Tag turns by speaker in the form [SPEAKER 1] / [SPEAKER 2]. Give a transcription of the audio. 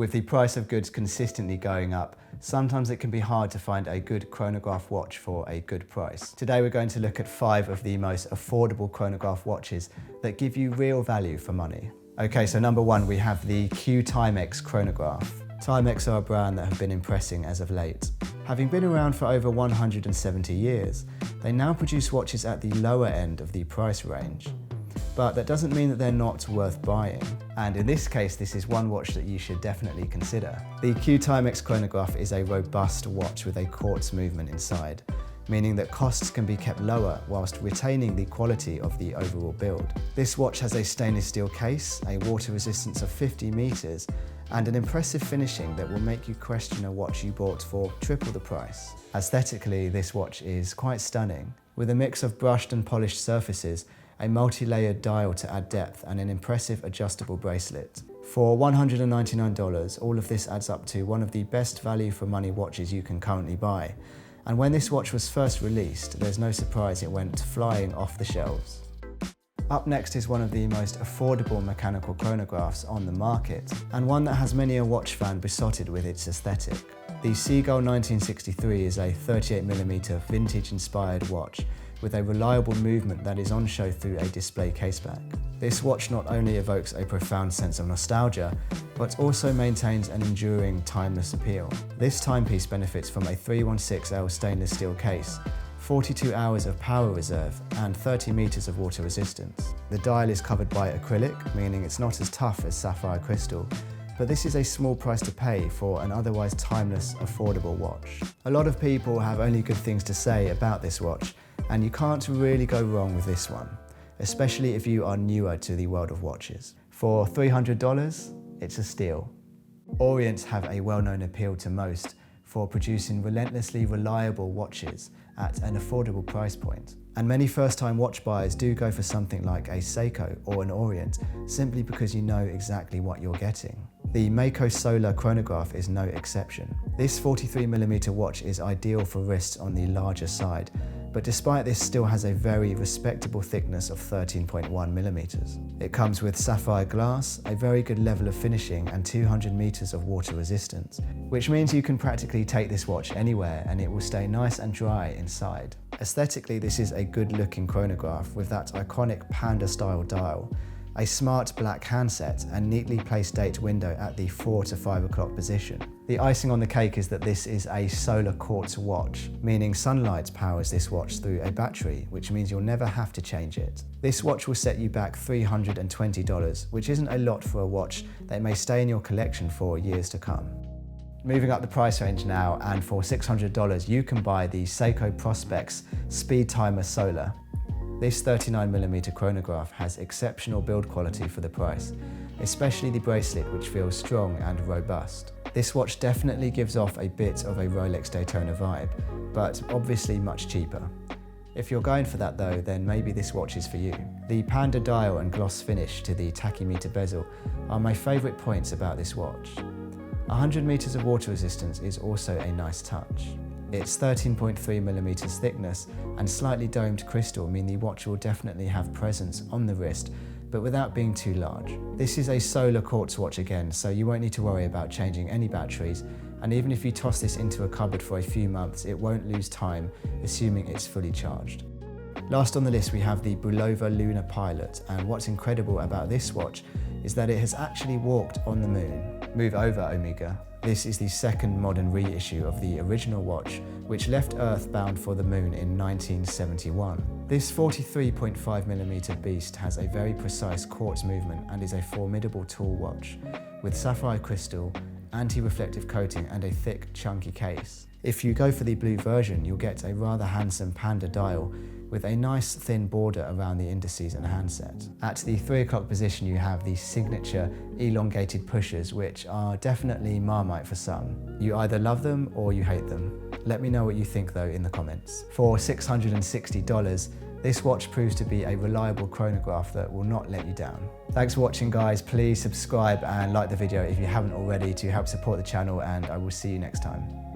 [SPEAKER 1] With the price of goods consistently going up, sometimes it can be hard to find a good chronograph watch for a good price. Today we're going to look at 5 of the most affordable chronograph watches that give you real value for money. Okay, so number 1, we have the Timex Chronograph. Timex are a brand that have been impressing as of late. Having been around for over 170 years, they now produce watches at the lower end of the price range. But that doesn't mean that they're not worth buying. And in this case, this is one watch that you should definitely consider. The Timex Chronograph is a robust watch with a quartz movement inside, meaning that costs can be kept lower whilst retaining the quality of the overall build. This watch has a stainless steel case, a water resistance of 50 meters, and an impressive finishing that will make you question a watch you bought for triple the price. Aesthetically, this watch is quite stunning, with a mix of brushed and polished surfaces, a multi-layered dial to add depth, and an impressive adjustable bracelet. For $199, all of this adds up to one of the best value for money watches you can currently buy. And when this watch was first released, there's no surprise it went flying off the shelves. Up next is one of the most affordable mechanical chronographs on the market, and one that has many a watch fan besotted with its aesthetic. The Seagull 1963 is a 38mm vintage-inspired watch with a reliable movement that is on show through a display caseback. This watch not only evokes a profound sense of nostalgia, but also maintains an enduring, timeless appeal. This timepiece benefits from a 316L stainless steel case, 42 hours of power reserve, and 30 meters of water resistance. The dial is covered by acrylic, meaning it's not as tough as sapphire crystal, but this is a small price to pay for an otherwise timeless, affordable watch. A lot of people have only good things to say about this watch, and you can't really go wrong with this one, especially if you are newer to the world of watches. For $300, it's a steal. Orient have a well-known appeal to most for producing relentlessly reliable watches at an affordable price point. And many first-time watch buyers do go for something like a Seiko or an Orient simply because you know exactly what you're getting. The Mako Solar Chronograph is no exception. This 43mm watch is ideal for wrists on the larger side, but despite this still has a very respectable thickness of 13.1mm. It comes with sapphire glass, a very good level of finishing, and 200 meters of water resistance, which means you can practically take this watch anywhere and it will stay nice and dry inside. Aesthetically, this is a good looking chronograph with that iconic panda style dial, a smart black handset, and neatly placed date window at the 4 to 5 o'clock position. The icing on the cake is that this is a solar quartz watch, meaning sunlight powers this watch through a battery, which means you'll never have to change it. This watch will set you back $320, which isn't a lot for a watch that may stay in your collection for years to come. Moving up the price range now, and for $600 you can buy the Seiko Prospex Speedtimer Solar. This 39mm chronograph has exceptional build quality for the price, especially the bracelet, which feels strong and robust. This watch definitely gives off a bit of a Rolex Daytona vibe, but obviously much cheaper. If you're going for that though, then maybe this watch is for you. The panda dial and gloss finish to the tachymeter bezel are my favourite points about this watch. 100 meters of water resistance is also a nice touch. Its 13.3mm thickness and slightly domed crystal mean the watch will definitely have presence on the wrist, but without being too large. This is a solar quartz watch again, so you won't need to worry about changing any batteries, and even if you toss this into a cupboard for a few months, it won't lose time, assuming it's fully charged. Last on the list we have the Bulova Lunar Pilot, and what's incredible about this watch is that it has actually walked on the moon. Move over, Omega. This is the second modern reissue of the original watch, which left Earth bound for the moon in 1971. This 43.5mm beast has a very precise quartz movement and is a formidable tool watch, with sapphire crystal, anti-reflective coating, and a thick, chunky case. If you go for the blue version, you'll get a rather handsome panda dial with a nice thin border around the indices and handset. At the 3 o'clock position you have the signature elongated pushers, which are definitely Marmite for some. You either love them or you hate them. Let me know what you think though in the comments. For $660, this watch proves to be a reliable chronograph that will not let you down. Thanks for watching guys, please subscribe and like the video if you haven't already to help support the channel, and I will see you next time.